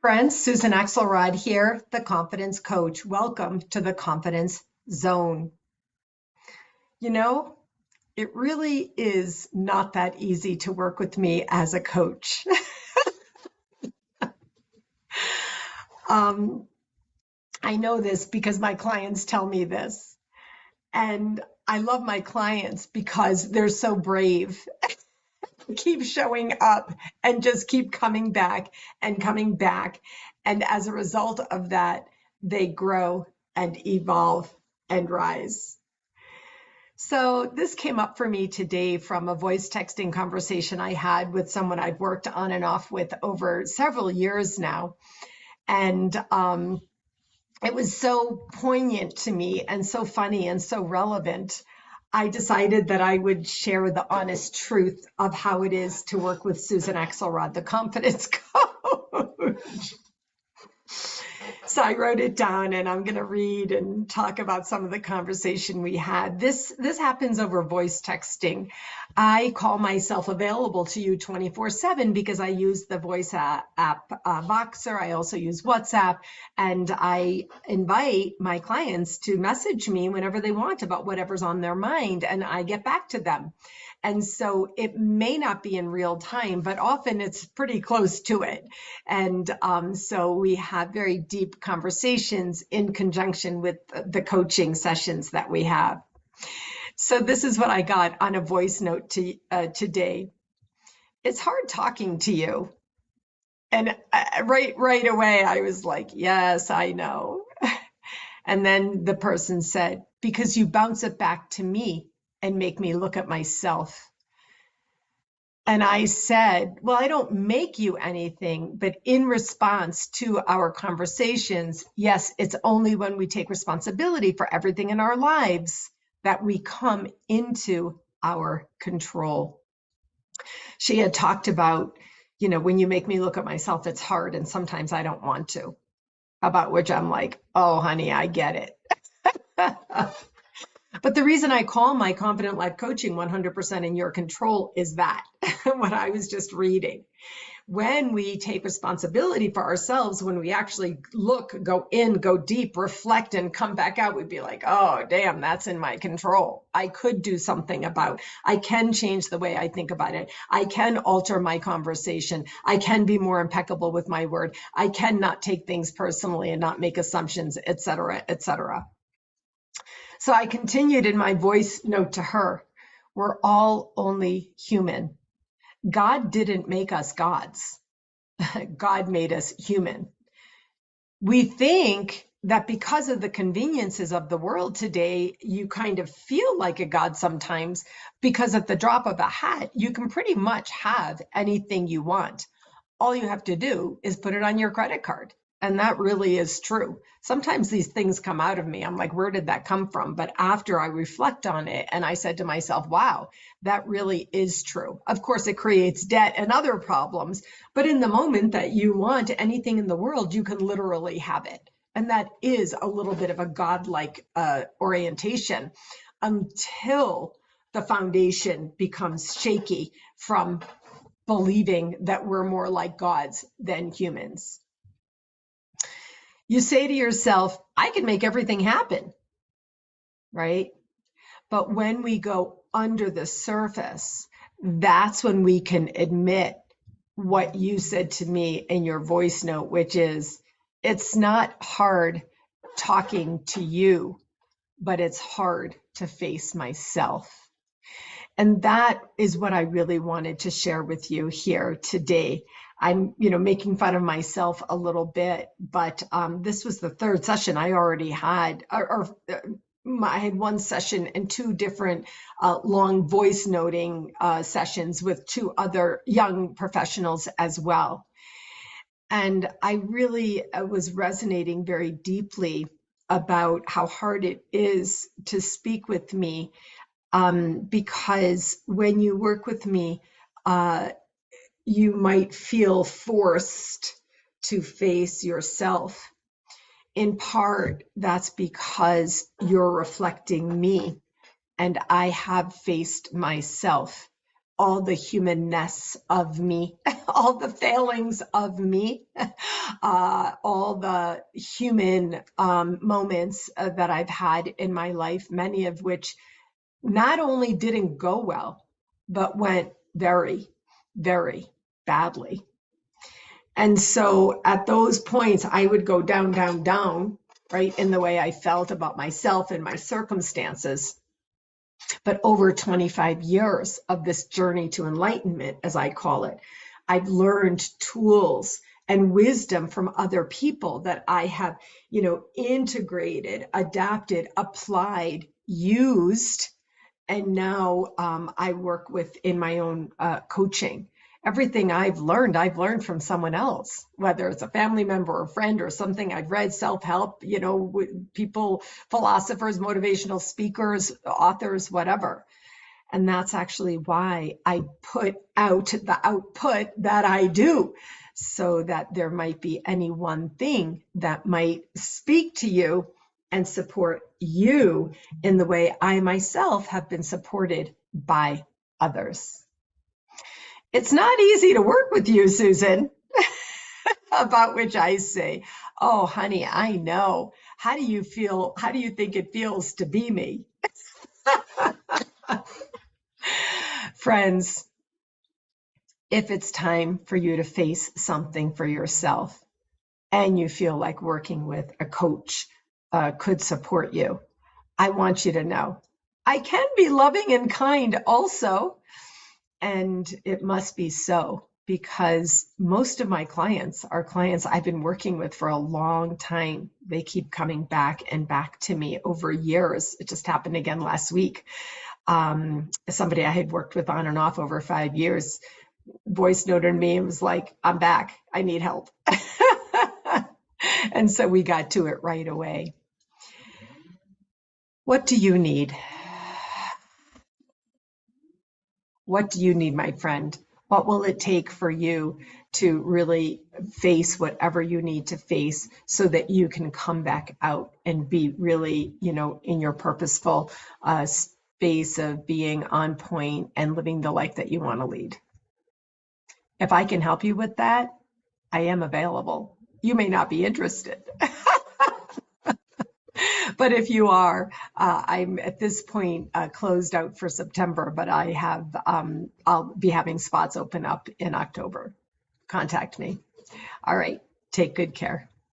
Friends, Susan Axelrod here, the Confidence Coach. Welcome to the Confidence Zone. You know, it really is not that easy to work with me as a coach. um, I know this because my clients tell me this. And I love my clients because they're so brave. Keep showing up and just keep coming back and coming back. And as a result of that, they grow and evolve and rise. So this came up for me today from a voice texting conversation I had with someone I've worked on and off with over several years now. And it was so poignant to me and so funny and so relevant. I decided that I would share the honest truth of how it is to work with Susan Axelrod, the confidence coach. So I wrote it down and I'm going to read and talk about some of the conversation we had. This happens over voice texting. I call myself available to you 24/7 because I use the voice app Voxer. I also use WhatsApp, and I invite my clients to message me whenever they want about whatever's on their mind, and I get back to them. And so it may not be in real time, but often it's pretty close to it. And so we have very deep conversations in conjunction with the coaching sessions that we have. So this is what I got on a voice note today. It's hard talking to you. And right away, I was like, yes, I know. And then the person said, because you bounce it back to me and make me look at myself. And I said, well, I don't make you anything, but in response to our conversations, yes, it's only when we take responsibility for everything in our lives that we come into our control. She had talked about, when you make me look at myself, it's hard. And sometimes I don't want to, about which I'm like, oh, honey, I get it. But the reason I call my Confident Life Coaching 100% in your control is that, what I was just reading. When we take responsibility for ourselves, when we actually look, go in, go deep, reflect, and come back out, we'd be like, oh, damn, that's in my control. I could do something about it. I can change the way I think about it. I can alter my conversation. I can be more impeccable with my word. I can not take things personally and not make assumptions, et cetera, et cetera. So I continued in my voice note to her, we're all only human. God didn't make us gods. God made us human. We think that because of the conveniences of the world today, you kind of feel like a god sometimes, because at the drop of a hat, you can pretty much have anything you want. All you have to do is put it on your credit card. And that really is true. Sometimes these things come out of me. I'm like, where did that come from? But after I reflect on it, and I said to myself, wow, that really is true. Of course, it creates debt and other problems. But in the moment that you want anything in the world, you can literally have it. And that is a little bit of a godlike orientation until the foundation becomes shaky from believing that we're more like gods than humans. You say to yourself, I can make everything happen, right? But when we go under the surface, that's when we can admit what you said to me in your voice note, which is, it's not hard talking to you, but it's hard to face myself. And that is what I really wanted to share with you here today. I'm, making fun of myself a little bit, but this was the third session I already had, I had one session and two different long voice noting sessions with two other young professionals as well. And I really was resonating very deeply about how hard it is to speak with me, because when you work with me, you might feel forced to face yourself. In part, that's because you're reflecting me, and I have faced myself, all the humanness of me, all the failings of me. all the human moments that I've had in my life, many of which not only didn't go well, but went very, very badly. And so at those points, I would go down, down, down, right, in the way I felt about myself and my circumstances. But over 25 years of this journey to enlightenment, as I call it, I've learned tools and wisdom from other people that I have, integrated, adapted, applied, used, and now I work with in my own coaching. Everything I've learned from someone else, whether it's a family member or a friend or something I've read, self-help, people, philosophers, motivational speakers, authors, whatever. And that's actually why I put out the output that I do, so that there might be any one thing that might speak to you and support you in the way I myself have been supported by others. It's not easy to work with you, Susan, about which I say, oh, honey, I know. How do you feel? How do you think it feels to be me? Friends, if it's time for you to face something for yourself and you feel like working with a coach could support you, I want you to know I can be loving and kind also. And it must be so, because most of my clients are clients I've been working with for a long time. They keep coming back and back to me over years. It just happened again last week. Somebody I had worked with on and off over 5 years voice noted me and was like, I'm back. I need help. And so we got to it right away. What do you need? What do you need, my friend? What will it take for you to really face whatever you need to face so that you can come back out and be really, in your purposeful space of being on point and living the life that you want to lead? If I can help you with that, I am available. You may not be interested. But if you are, I'm at this point closed out for September, but I'll be having spots open up in October. Contact me. All right. Take good care.